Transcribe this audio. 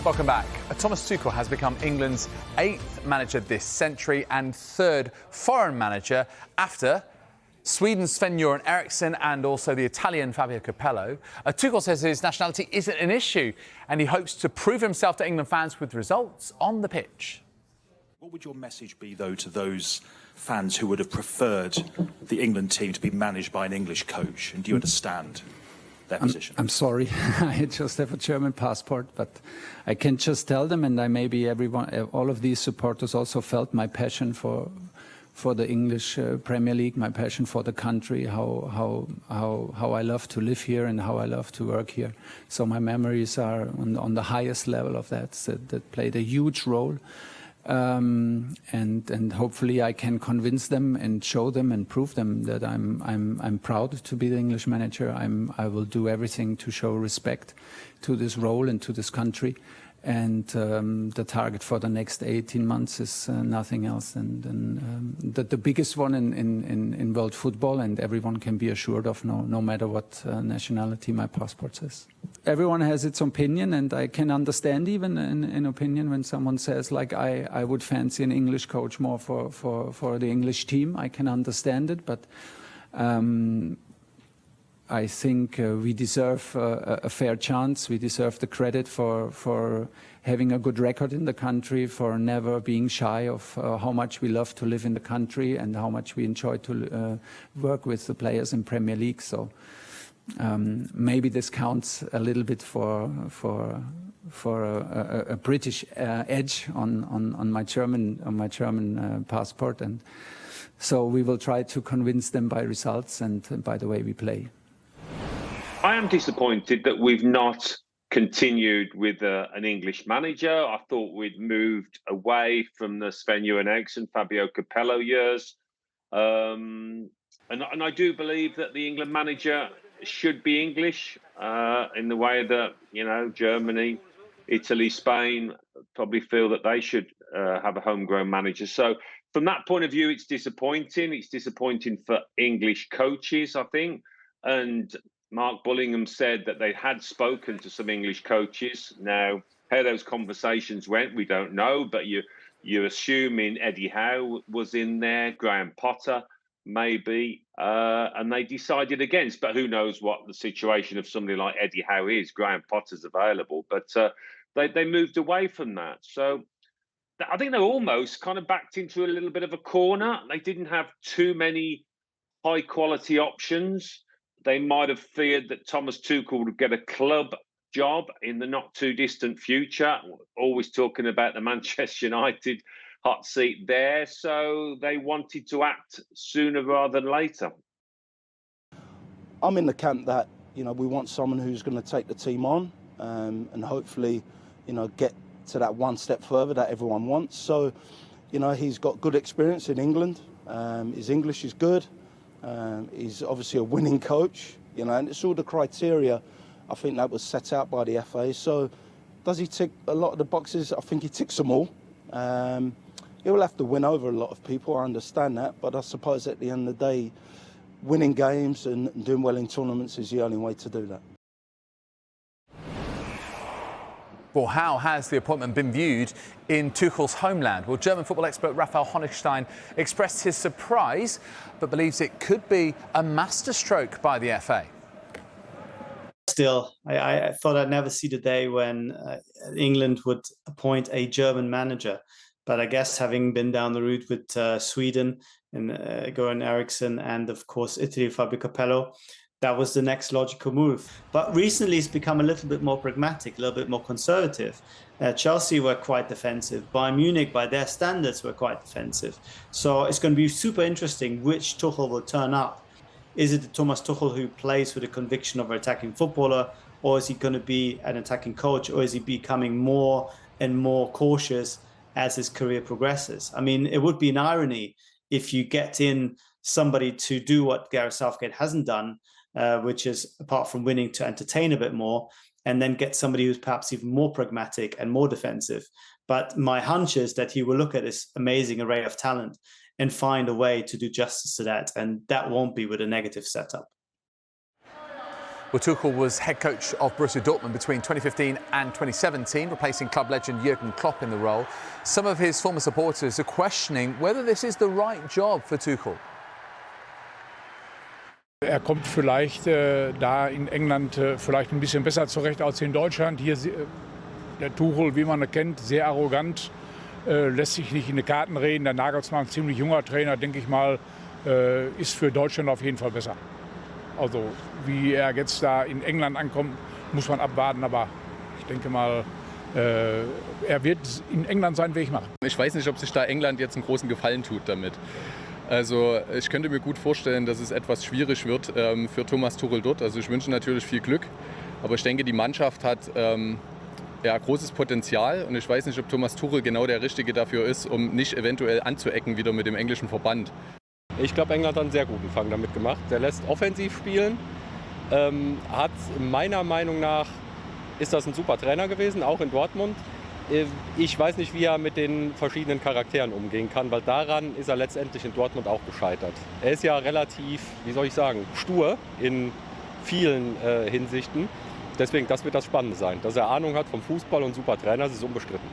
Welcome back. Thomas Tuchel has become England's 8th manager this century and 3rd foreign manager after Sweden's Sven-Göran Eriksson and also the Italian Fabio Capello. Tuchel says his nationality isn't an issue and he hopes to prove himself to England fans with results on the pitch. What would your message be, though, to those fans who would have preferred the England team to be managed by an English coach? And do you understand their position? I'm sorry, I just have a German passport, but I can just tell them, and maybe all of these supporters also felt my passion for the English Premier League, my passion for the country, how I love to live here and how I love to work here. So my memories are on the highest level of that played a huge role. And hopefully I can convince them and show them and prove them that I'm proud to be the English manager. I will do everything to show respect to this role and to this country. And the target for the next 18 months is nothing else than the biggest one in world football, and everyone can be assured of, no matter what nationality my passport says. Everyone has its opinion, and I can understand even an opinion when someone says, like, I would fancy an English coach more for the English team. I can understand it, but I think we deserve a fair chance. We deserve the credit for having a good record in the country, for never being shy of how much we love to live in the country and how much we enjoy to work with the players in Premier League. So maybe this counts a little bit for a British edge on my German passport, and so we will try to convince them by results and by the way we play. I am disappointed that we've not continued with an English manager. I thought we'd moved away from the Sven-Göran Eriksson, Fabio Capello years. And I do believe that the England manager should be English in the way that, Germany, Italy, Spain probably feel that they should have a homegrown manager. So from that point of view, it's disappointing. It's disappointing for English coaches, I think. And Mark Bullingham said that they had spoken to some English coaches. Now, how those conversations went, we don't know, but you're assuming Eddie Howe was in there, Graham Potter, maybe, and they decided against. But who knows what the situation of somebody like Eddie Howe is? Graham Potter's available, but they moved away from that. So I think they're almost kind of backed into a little bit of a corner. They didn't have too many high-quality options. They might have feared that Thomas Tuchel would get a club job in the not too distant future, always talking about the Manchester United hot seat there. So they wanted to act sooner rather than later. I'm in the camp that, we want someone who's going to take the team on and hopefully, get to that one step further that everyone wants. So, he's got good experience in England. His English is good. He's obviously a winning coach, and it's all the criteria, I think, that was set out by the FA. So does he tick a lot of the boxes? I think he ticks them all. He will have to win over a lot of people, I understand that, but I suppose at the end of the day, winning games and doing well in tournaments is the only way to do that. Well, how has the appointment been viewed in Tuchel's homeland? Well, German football expert Rafael Honstein expressed his surprise, but believes it could be a masterstroke by the FA. Still, I thought I'd never see the day when England would appoint a German manager. But I guess having been down the route with Sweden and Göran Eriksson and, of course, Italy, Fabio Capello, that was the next logical move. But recently it's become a little bit more pragmatic, a little bit more conservative. Chelsea were quite defensive. Bayern Munich, by their standards, were quite defensive. So it's going to be super interesting which Tuchel will turn up. Is it the Thomas Tuchel who plays with the conviction of an attacking footballer, or is he going to be an attacking coach, or is he becoming more and more cautious as his career progresses? I mean, it would be an irony if you get in somebody to do what Gareth Southgate hasn't done, which is, apart from winning, to entertain a bit more, and then get somebody who's perhaps even more pragmatic and more defensive. But my hunch is that he will look at this amazing array of talent and find a way to do justice to that, and that won't be with a negative setup. Well, Tuchel was head coach of Borussia Dortmund between 2015 and 2017, replacing club legend Jürgen Klopp in the role. Some of his former supporters are questioning whether this is the right job for Tuchel. Kommt vielleicht da in England vielleicht ein bisschen besser zurecht als in Deutschland. Hier der Tuchel, wie man ihn kennt, sehr arrogant, lässt sich nicht in die Karten reden. Der Nagelsmann, ziemlich junger Trainer, denke ich mal, ist für Deutschland auf jeden Fall besser. Also wie er jetzt da in England ankommt, muss man abwarten. Aber ich denke mal, er wird in England seinen Weg machen. Ich weiß nicht, ob sich da England jetzt einen großen Gefallen tut damit. Also ich könnte mir gut vorstellen, dass es etwas schwierig wird für Thomas Tuchel dort. Also ich wünsche natürlich viel Glück. Aber ich denke, die Mannschaft hat großes Potenzial. Und ich weiß nicht, ob Thomas Tuchel genau der Richtige dafür ist, um nicht eventuell anzuecken wieder mit dem englischen Verband. Ich glaube, England hat einen sehr guten Fang damit gemacht. Der lässt offensiv spielen, hat meiner Meinung nach, ist das ein super Trainer gewesen, auch in Dortmund. Ich weiß nicht, wie er mit den verschiedenen Charakteren umgehen kann, weil daran ist er letztendlich in Dortmund auch gescheitert. Er ist ja relativ, wie soll ich sagen, stur in vielen Hinsichten. Deswegen, das wird das Spannende sein. Dass er Ahnung hat vom Fußball und super Trainer, das ist unbestritten.